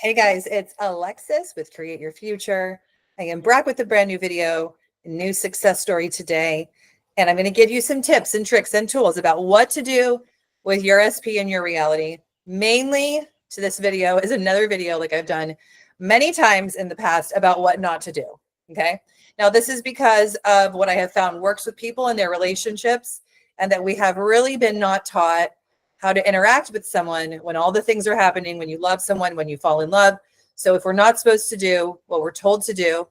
Hey guys, it's Alexis with Create Your Future. I am back with a brand new video, a new success story today. And I'm going to give you some tips and tricks and tools about what to do with your SP and your reality. Mainly to this video is another video like I've done many times in the past about what not to do. Okay. Now this is because of what I have found works with people in their relationships, and that we have really been not taught how to interact with someone when all the things are happening, when you love someone, when you fall in love. So if we're not supposed to do what we're told to do,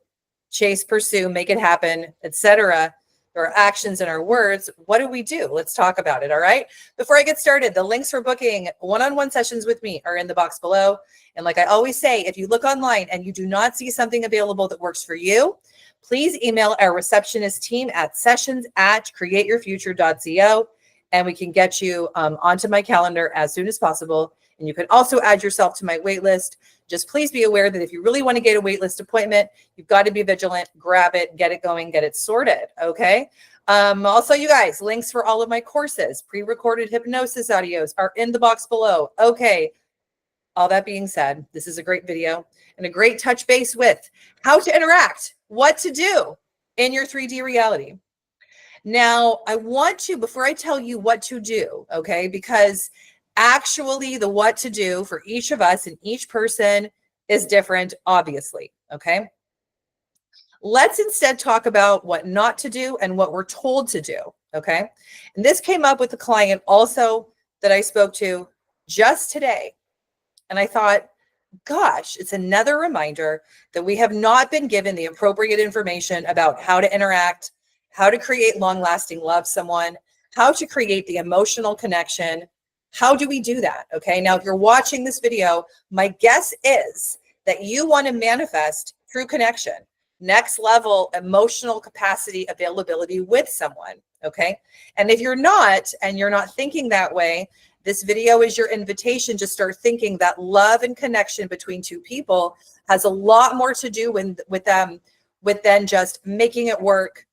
chase, pursue, make it happen, etc., our actions and our words, what do? Let's talk about it. All right. Before I get started, the links for booking one-on-one sessions with me are in the box below. And like I always say, if you look online and you do not see something available that works for you, please email our receptionist team at sessions@createyourfuture.co. and we can get you onto my calendar as soon as possible. And you can also add yourself to my wait list. Just please be aware that if you really want to get a wait list appointment, you've got to be vigilant, grab it, get it going, get it sorted. Okay. Also, you guys, links for all of my courses, pre-recorded hypnosis audios are in the box below. Okay. All that being said, this is a great video and a great touch base with how to interact, what to do in your 3D reality. Now, I want to, before I tell you what to do, okay, because actually the what to do for each of us and each person is different, obviously, okay? Let's instead talk about what not to do and what we're told to do, okay? And this came up with a client also that I spoke to just today. And I thought, gosh, it's another reminder that we have not been given the appropriate information about how to interact, how to create long-lasting love someone, how to create the emotional connection. How do we do that? Okay. Now, if you're watching this video, my guess is that you want to manifest true connection, next level emotional capacity availability with someone. Okay. And if you're not, and you're not thinking that way, this video is your invitation to start thinking that love and connection between two people has a lot more to do with than just making it work,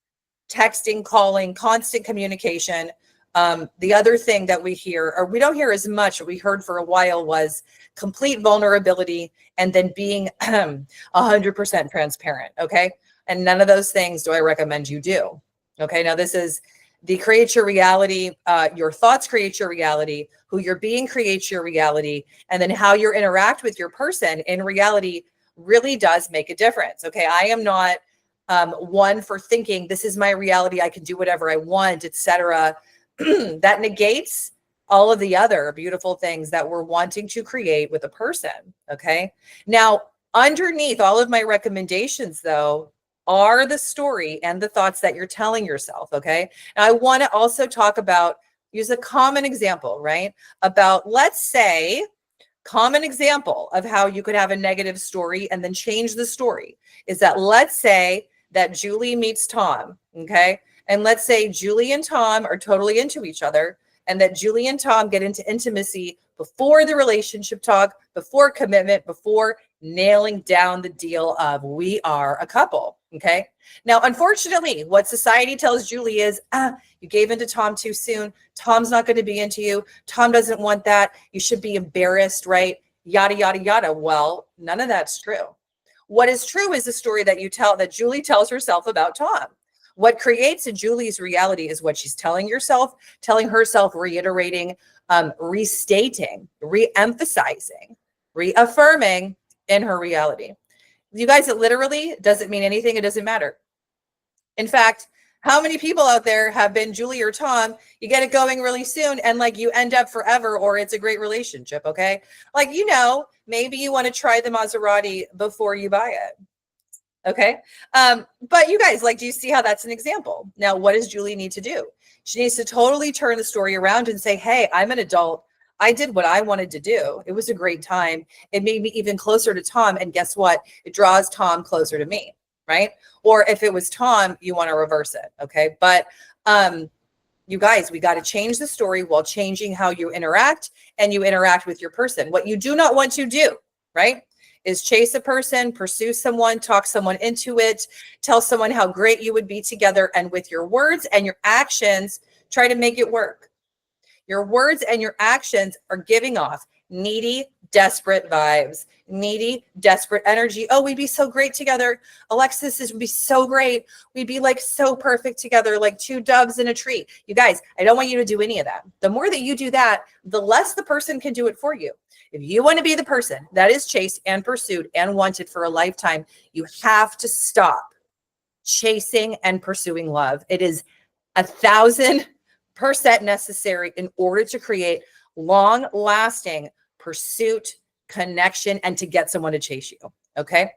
texting, calling, constant communication. The other thing that we hear, or we don't hear as much, what we heard for a while was complete vulnerability and then being 100% transparent. Okay. And none of those things do I recommend you do. Okay. Now this is the create your reality. Your thoughts create your reality. Who you're being creates your reality. And then how you interact with your person in reality really does make a difference. Okay. I am not one for thinking this is my reality, I can do whatever I want, etc. That negates all of the other beautiful things that we're wanting to create with a person. Okay. Now, underneath all of my recommendations, though, are the story and the thoughts that you're telling yourself. Okay. And I want to also talk about, use a common example, right? About, let's say, common example of how you could have a negative story and then change the story is that, let's say that Julie meets Tom, okay? And let's say Julie and Tom are totally into each other, and that Julie and Tom get into intimacy before the relationship talk, before commitment, before nailing down the deal of we are a couple, okay? Now, unfortunately, what society tells Julie is, you gave into Tom too soon. Tom's not going to be into you. Tom doesn't want that. You should be embarrassed, right? Yada, yada, yada. Well, none of that's true. What is true is the story that you tell, that Julie tells herself about Tom. What creates a Julie's reality is what she's telling herself, reiterating, restating, re-emphasizing, reaffirming in her reality. You guys, it literally doesn't mean anything. It doesn't matter. In fact, how many people out there have been Julie or Tom? You get it going really soon and like you end up forever, or it's a great relationship. Okay. Like, you know, maybe you want to try the Maserati before you buy it. Okay. But you guys, like, do you see how that's an example? Now, what does Julie need to do? She needs to totally turn the story around and say, hey, I'm an adult. I did what I wanted to do. It was a great time. It made me even closer to Tom. And guess what? It draws Tom closer to me. Right. Or if it was Tom, you want to reverse it. Okay. But, you guys, we got to change the story while changing how you interact, and you interact with your person. What you do not want to do, right, is chase a person, pursue someone, talk someone into it, tell someone how great you would be together, and with your words and your actions, try to make it work. Your words and your actions are giving off needy, desperate vibes. Needy, desperate energy. Oh, we'd be so great together. Alexis, this would be so great. We'd be like so perfect together, like two doves in a tree. You guys, I don't want you to do any of that. The more that you do that, the less the person can do it for you. If you want to be the person that is chased and pursued and wanted for a lifetime, you have to stop chasing and pursuing love. It is 1,000% necessary in order to create long-lasting pursuit, connection, and to get someone to chase you. Okay.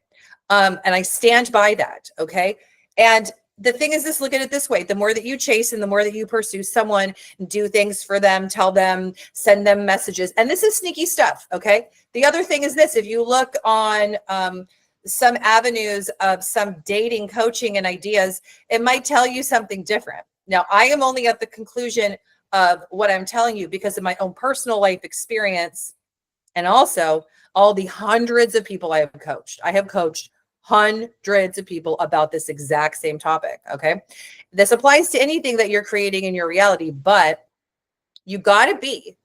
And I stand by that. Okay. And the thing is this, look at it this way. The more that you chase and the more that you pursue someone, do things for them, tell them, send them messages. And this is sneaky stuff. Okay. The other thing is this, if you look on some avenues of some dating coaching and ideas, it might tell you something different. Now, I am only at the conclusion of what I'm telling you because of my own personal life experience. And also all the hundreds of people I have coached. I have coached hundreds of people about this exact same topic. Okay. This applies to anything that you're creating in your reality, but you got to be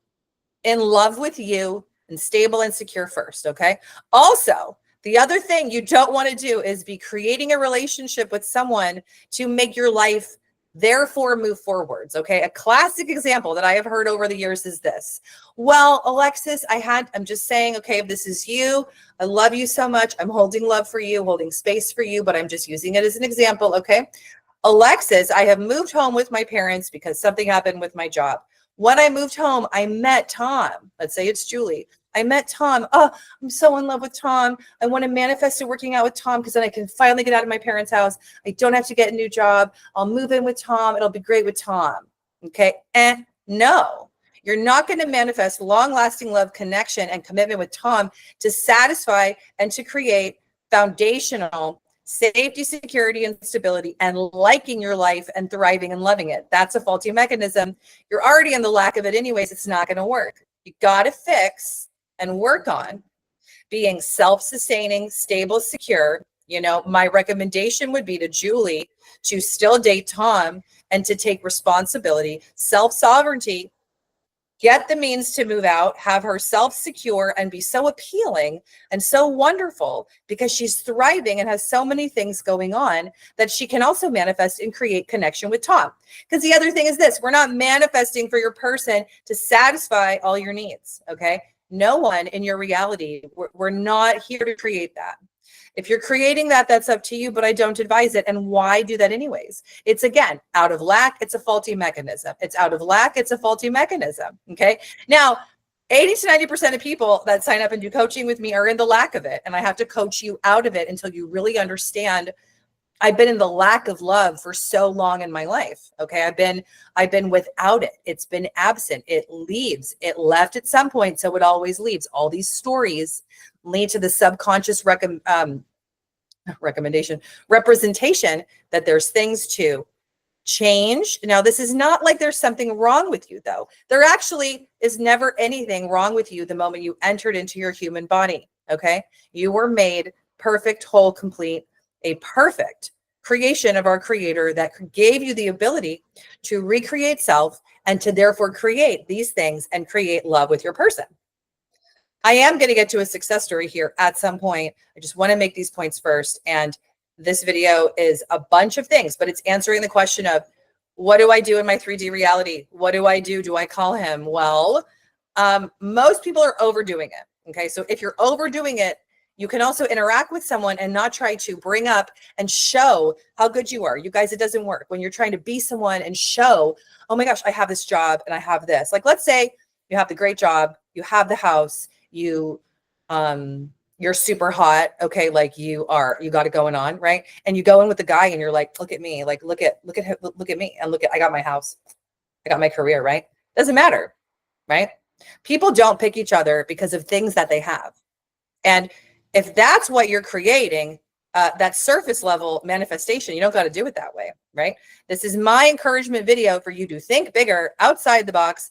in love with you and stable and secure first. Okay. Also, the other thing you don't want to do is be creating a relationship with someone to make your life therefore move forwards. Okay. A classic example that I have heard over the years is this. Well, Alexis, I'm just saying, okay, if this is you, I love you so much. I'm holding love for you, holding space for you, but I'm just using it as an example. Okay. Alexis, I have moved home with my parents because something happened with my job. When I moved home, I met Tom. Let's say it's Julie. I met Tom. Oh, I'm so in love with Tom. I want to manifest it working out with Tom because then I can finally get out of my parents' house. I don't have to get a new job. I'll move in with Tom. It'll be great with Tom. Okay. No, you're not going to manifest long-lasting love, connection, and commitment with Tom to satisfy and to create foundational safety, security, and stability, and liking your life and thriving and loving it. That's a faulty mechanism. You're already in the lack of it anyways. It's not going to work. You got to fix and work on being self-sustaining, stable, secure. You know, my recommendation would be to Julie to still date Tom and to take responsibility, self-sovereignty, get the means to move out, have her self-secure and be so appealing and so wonderful because she's thriving and has so many things going on that she can also manifest and create connection with Tom. Because the other thing is this, we're not manifesting for your person to satisfy all your needs. Okay. No one in your reality, we're not here to create that. If you're creating that, that's up to you, but I don't advise it. And why do that anyways? It's again, out of lack, it's a faulty mechanism. It's out of lack, it's a faulty mechanism. Okay. Now, 80 to 90% of people that sign up and do coaching with me are in the lack of it. And I have to coach you out of it until you really understand. I've been in the lack of love for so long in my life. Okay. I've been without it. It's been absent. It leaves. It left at some point. So it always leaves. All these stories lead to the subconscious representation that there's things to change. Now, this is not like there's something wrong with you, though. There actually is never anything wrong with you the moment you entered into your human body. Okay. You were made perfect, whole, complete, a perfect creation of our creator that gave you the ability to recreate self and to therefore create these things and create love with your person. I am going to get to a success story here at some point. I just want to make these points first. And this video is a bunch of things, but it's answering the question of what do I do in my 3D reality? What do I do? Do I call him? Well, most people are overdoing it. Okay. So if you're overdoing it, you can also interact with someone and not try to bring up and show how good you are. You guys, it doesn't work when you're trying to be someone and show, oh my gosh, I have this job and I have this. Like, let's say you have the great job, you have the house, you're super hot. Okay. Like you got it going on. Right. And you go in with the guy and you're like, look at me, like, look at me and I got my house. I got my career. Right. Doesn't matter. Right. People don't pick each other because of things that they have. And if that's what you're creating, that surface level manifestation, you don't got to do it that way, right? This is my encouragement video for you to think bigger, outside the box,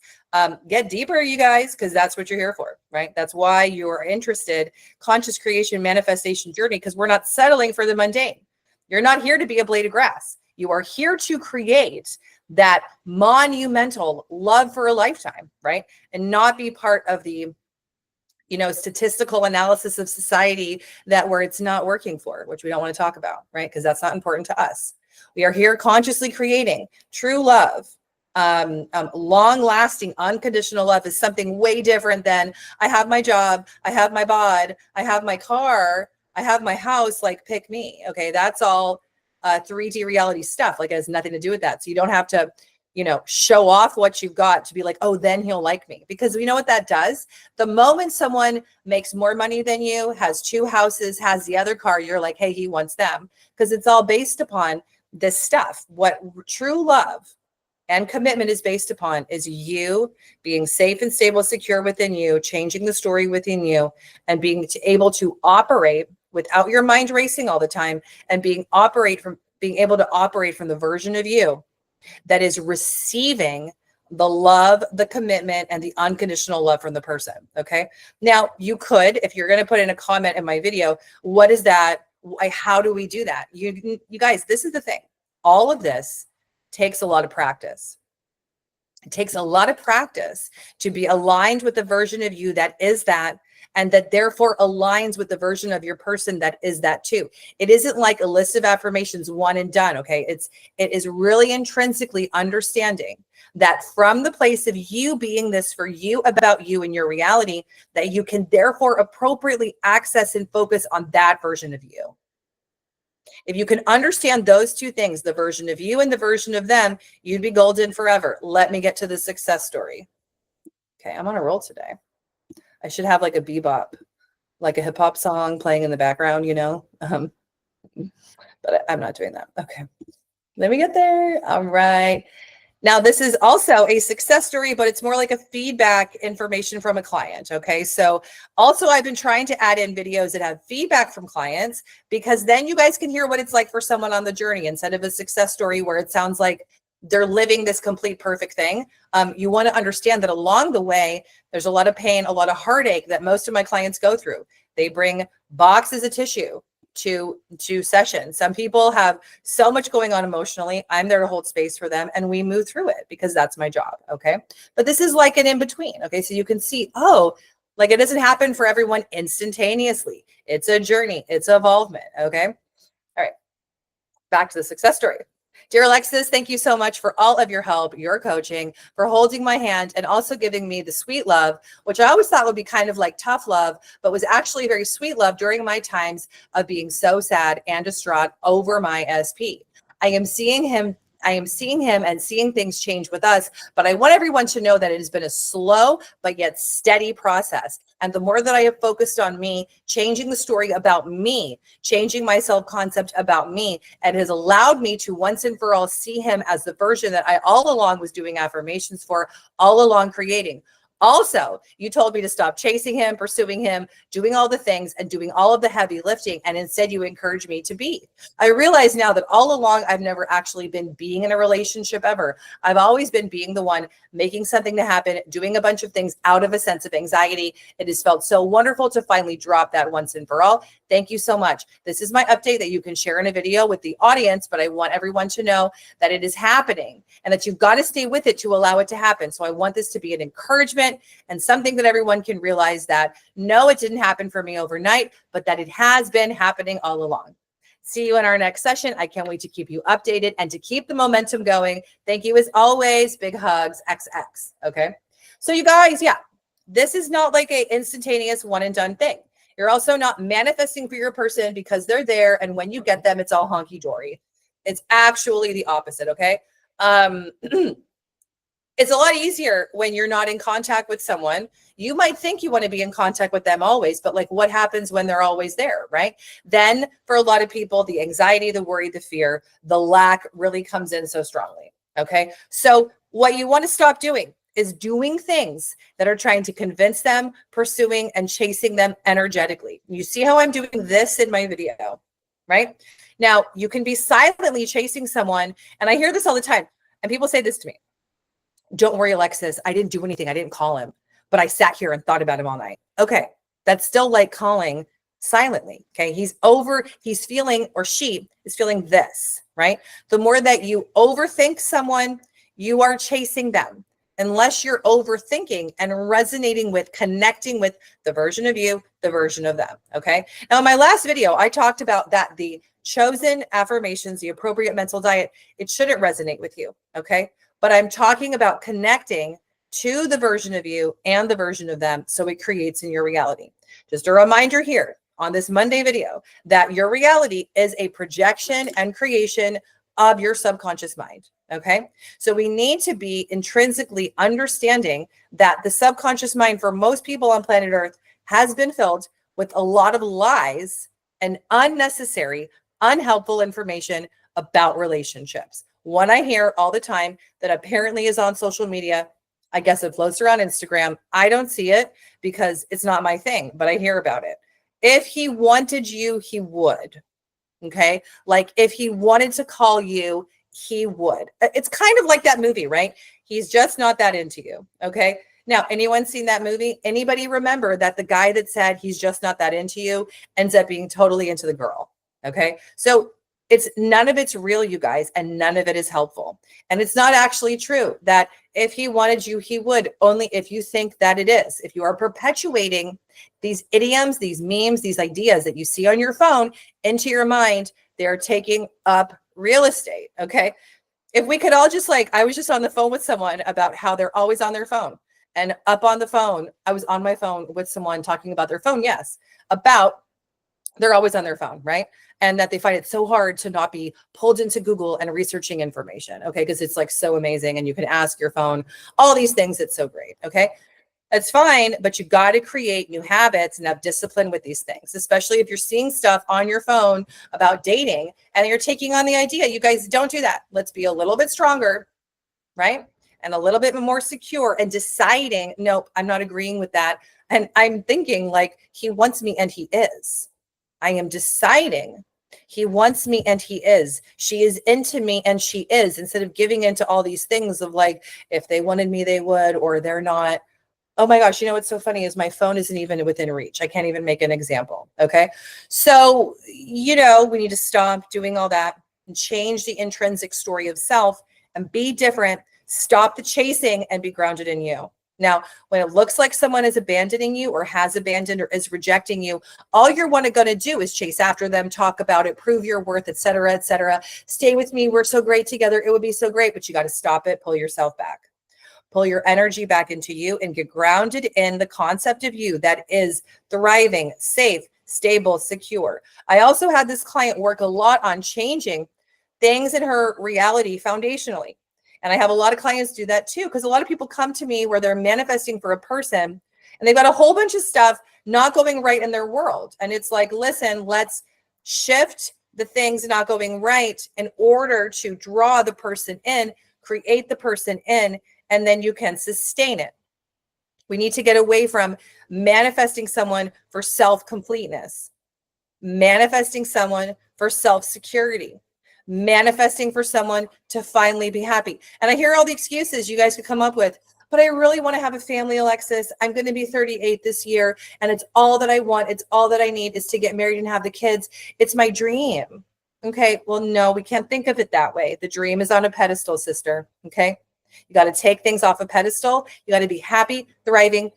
get deeper, you guys, because that's what you're here for, right? That's why you're interested, conscious creation, manifestation journey, because we're not settling for the mundane. You're not here to be a blade of grass. You are here to create that monumental love for a lifetime, right? And not be part of the statistical analysis of society where it's not working for, which we don't want to talk about, right? Because that's not important to us. We are here consciously creating true love. Long-lasting, unconditional love is something way different than I have my job, I have my bod, I have my car, I have my house, like pick me. Okay, that's all 3D reality stuff. Like it has nothing to do with that. So you don't have to, show off what you've got to be like, oh, then he'll like me. Because you know what that does? The moment someone makes more money than you, has 2 houses, has the other car, you're like, hey, he wants them. Because it's all based upon this stuff. What true love and commitment is based upon is you being safe and stable, secure within you, changing the story within you, and being able to operate without your mind racing all the time, and being able to operate from the version of you that is receiving the love, the commitment, and the unconditional love from the person. Okay. Now you could, if you're going to put in a comment in my video, what is that? How do we do that? You guys, this is the thing. All of this takes a lot of practice. It takes a lot of practice to be aligned with the version of you that is that, and that therefore aligns with the version of your person that is that too. It isn't like a list of affirmations, one and done. Okay. It is really intrinsically understanding that from the place of you being this for you, about you and your reality, that you can therefore appropriately access and focus on that version of you. If you can understand those 2 things, the version of you and the version of them, you'd be golden forever. Let me get to the success story. Okay, I'm on a roll today. I should have like a bebop, like a hip hop song playing in the background, but I'm not doing that. Okay, let me get there. All right. Now, this is also a success story, but it's more like a feedback information from a client. Okay. So also I've been trying to add in videos that have feedback from clients, because then you guys can hear what it's like for someone on the journey instead of a success story where it sounds like they're living this complete perfect thing. You want to understand that along the way, there's a lot of pain, a lot of heartache that most of my clients go through. They bring boxes of tissue to sessions. Some people have so much going on emotionally. I'm there to hold space for them, and we move through it because that's my job. Okay. But this is like an in-between. Okay. So you can see, like it doesn't happen for everyone instantaneously. It's a journey. It's evolvement. Okay. All right. Back to the success story. Dear Alexis, thank you so much for all of your help, your coaching, for holding my hand, and also giving me the sweet love, which I always thought would be kind of like tough love, but was actually very sweet love during my times of being so sad and distraught over my SP. I am seeing him and seeing things change with us, but I want everyone to know that it has been a slow but yet steady process. And the more that I have focused on me, changing the story about me, changing my self-concept about me, it has allowed me to once and for all see him as the version that I all along was doing affirmations for, all along creating. Also, you told me to stop chasing him, pursuing him, doing all the things and doing all of the heavy lifting. And instead you encouraged me to be. I realize now that all along, I've never actually been being in a relationship ever. I've always been being the one making something to happen, doing a bunch of things out of a sense of anxiety. It has felt so wonderful to finally drop that once and for all. Thank you so much. This is my update that you can share in a video with the audience, but I want everyone to know that it is happening and that you've got to stay with it to allow it to happen. So I want this to be an encouragement and something that everyone can realize that no, it didn't happen for me overnight, but that it has been happening all along. See you in our next session. I can't wait to keep you updated and to keep the momentum going. Thank you as always. Big hugs, XX. Okay. So you guys, yeah, this is not like a instantaneous one and done thing. You're also not manifesting for your person because they're there. And when you get them, it's all honky dory. It's actually the opposite. Okay. It's a lot easier when you're not in contact with someone. You might think you want to be in contact with them always, but like what happens when they're always there, right? Then for a lot of people, the anxiety, the worry, the fear, the lack really comes in so strongly. Okay. So what you want to stop doing is doing things that are trying to convince them, pursuing and chasing them energetically. You see how I'm doing this in my video, right? Now you can be silently chasing someone. And I hear this all the time. And people say this to me. Don't worry, Alexis. I didn't do anything. I didn't call him, but I sat here and thought about him all night. Okay. That's still like calling silently. Okay. He's feeling, or she is feeling this, right? The more that you overthink someone, you are chasing them. unless you're overthinking and resonating with, connecting with the version of you, the version of them. Okay. Now, in my last video, I talked about that the chosen affirmations, the appropriate mental diet, it shouldn't resonate with you. Okay. But I'm talking about connecting to the version of you and the version of them so it creates in your reality. Just a reminder here on this Monday video that your reality is a projection and creation of your subconscious mind. Okay. So we need to be intrinsically understanding that the subconscious mind for most people on planet Earth has been filled with a lot of lies and unnecessary, unhelpful information about relationships. One I hear all the time that apparently is on social media. I guess it floats around Instagram. I don't see it because it's not my thing, but I hear about it. If he wanted you, he would. Okay. Like if he wanted to call you, he would. It's kind of like that movie, right? He's just not that into you. Okay. Now, anyone seen that movie? Anybody remember that the guy that said he's just not that into you ends up being totally into the girl? Okay. So it's none of it's real, you guys, and none of it is helpful. And it's not actually true that if he wanted you, he would, only if you think that it is. If you are perpetuating these idioms, these memes, these ideas that you see on your phone into your mind, they're taking up real estate. Okay. If we could all just I was just on the phone with someone about how they're always on their phone and up on the phone. I was on my phone with someone talking about their phone. Yes. About they're always on their phone, right? And that they find it so hard to not be pulled into Google and researching information. Okay. Because it's so amazing. And you can ask your phone all these things. It's so great. Okay. That's fine, but you got to create new habits and have discipline with these things, especially if you're seeing stuff on your phone about dating and you're taking on the idea. You guys don't do that. Let's be a little bit stronger, right? And a little bit more secure and deciding, nope, I'm not agreeing with that. And I'm thinking he wants me and he is. I am deciding he wants me and he is. She is into me and she is, instead of giving into all these things of if they wanted me, they would, or they're not. Oh my gosh, what's so funny is my phone isn't even within reach. I can't even make an example. Okay. So, we need to stop doing all that and change the intrinsic story of self and be different. Stop the chasing and be grounded in you. Now, when it looks like someone is abandoning you or has abandoned or is rejecting you, all you're going to do is chase after them, talk about it, prove your worth, et cetera, et cetera. Stay with me. We're so great together. It would be so great, but you got to stop it. Pull yourself back. Pull your energy back into you and get grounded in the concept of you that is thriving, safe, stable, secure. I also had this client work a lot on changing things in her reality foundationally. And I have a lot of clients do that too, because a lot of people come to me where they're manifesting for a person and they've got a whole bunch of stuff not going right in their world. And it's listen, let's shift the things not going right in order to draw the person in, create the person in, and then you can sustain it. We need to get away from manifesting someone for self-completeness, manifesting someone for self-security, manifesting for someone to finally be happy. And I hear all the excuses you guys could come up with, but I really want to have a family, Alexis. I'm going to be 38 this year, and it's all that I want. It's all that I need is to get married and have the kids. It's my dream. Okay. Well, no, we can't think of it that way. The dream is on a pedestal, sister. Okay. You got to take things off a pedestal. You got to be happy, thriving,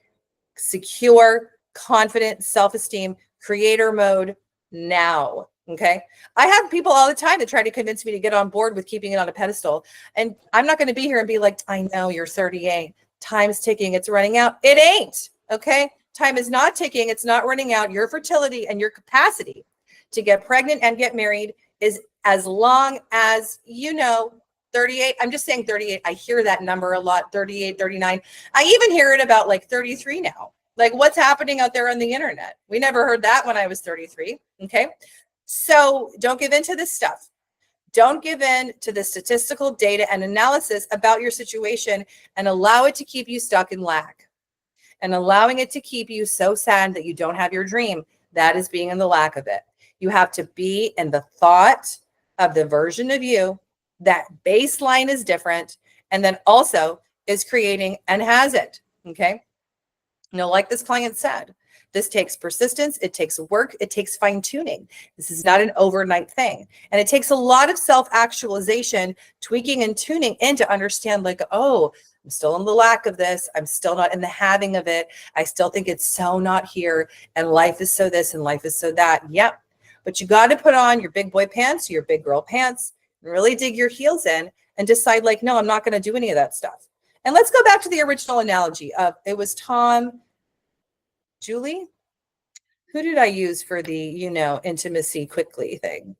secure, confident, self-esteem, creator mode now. Okay. I have people all the time that try to convince me to get on board with keeping it on a pedestal. And I'm not going to be here and be I know you're 38. Time's ticking. It's running out. It ain't. Okay. Time is not ticking. It's not running out. Your fertility and your capacity to get pregnant and get married is as long as 38. I'm just saying 38. I hear that number a lot. 38, 39. I even hear it about 33 now. What's happening out there on the internet? We never heard that when I was 33. Okay. So don't give in to this stuff. Don't give in to the statistical data and analysis about your situation and allow it to keep you stuck in lack and allowing it to keep you so sad that you don't have your dream. That is being in the lack of it. You have to be in the thought of the version of you that baseline is different and then also is creating and has it. Okay. Like this client said, This takes persistence. It takes work. It takes fine tuning. This is not an overnight thing. And it takes a lot of self-actualization, tweaking and tuning in to understand like, oh, I'm still in the lack of this. I'm still not in the having of it. I still think it's so not here. And life is so this and life is so that. Yep. But you got to put on your big boy pants, your big girl pants, and really dig your heels in and decide like, no, I'm not going to do any of that stuff. And let's go back to the original analogy of it was Tom, Julie. Who did I use for the, intimacy quickly thing?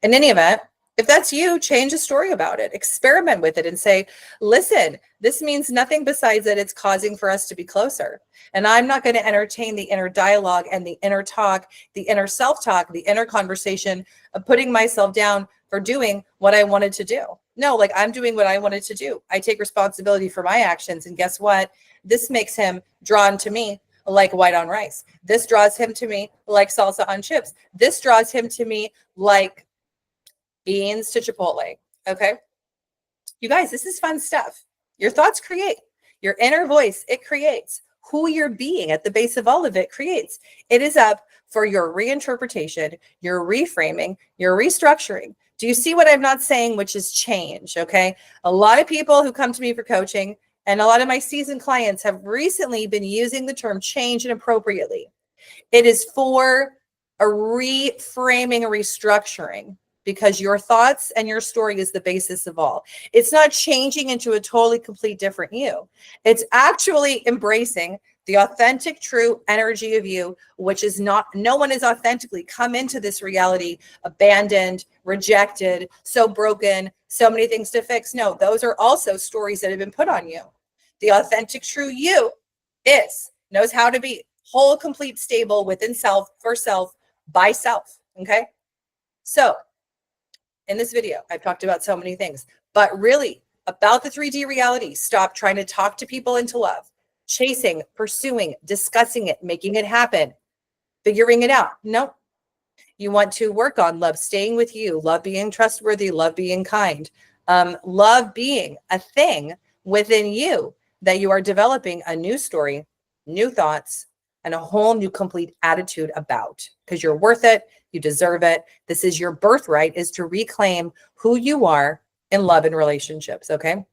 In any event, if that's you, change a story about it, experiment with it and say, listen, this means nothing besides that it's causing for us to be closer. And I'm not going to entertain the inner dialogue and the inner talk, the inner self-talk, the inner conversation of putting myself down for doing what I wanted to do. No, like I'm doing what I wanted to do. I take responsibility for my actions. And guess what? This makes him drawn to me like white on rice. This draws him to me like salsa on chips. This draws him to me like beans to Chipotle. Okay. You guys, this is fun stuff. Your thoughts create. Your inner voice, it creates. Who you're being at the base of all of it creates. It is up for your reinterpretation, your reframing, your restructuring. Do you see what I'm not saying, which is change? Okay. A lot of people who come to me for coaching and a lot of my seasoned clients have recently been using the term change inappropriately. It is for a reframing, a restructuring, because your thoughts and your story is the basis of all. It's not changing into a totally complete different you. It's actually embracing the authentic, true energy of you, which is not, no one is authentically come into this reality abandoned, rejected, so broken, so many things to fix. No, those are also stories that have been put on you. The authentic, true you knows how to be whole, complete, stable within self, for self, by self. Okay. So in this video, I've talked about so many things, but really about the 3D reality. Stop trying to talk to people into love, chasing, pursuing, discussing it, making it happen, figuring it out. Nope. You want to work on love staying with you, love being trustworthy, love being kind, love being a thing within you that you are developing a new story, new thoughts, and a whole new complete attitude about, because you're worth it. You deserve it. This is your birthright, is to reclaim who you are in love and relationships. Okay.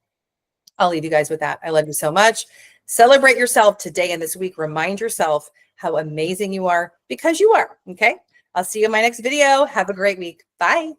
I'll leave you guys with that. I love you so much. Celebrate yourself today and this week. Remind yourself how amazing you are, because you are. Okay. I'll see you in my next video. Have a great week. Bye.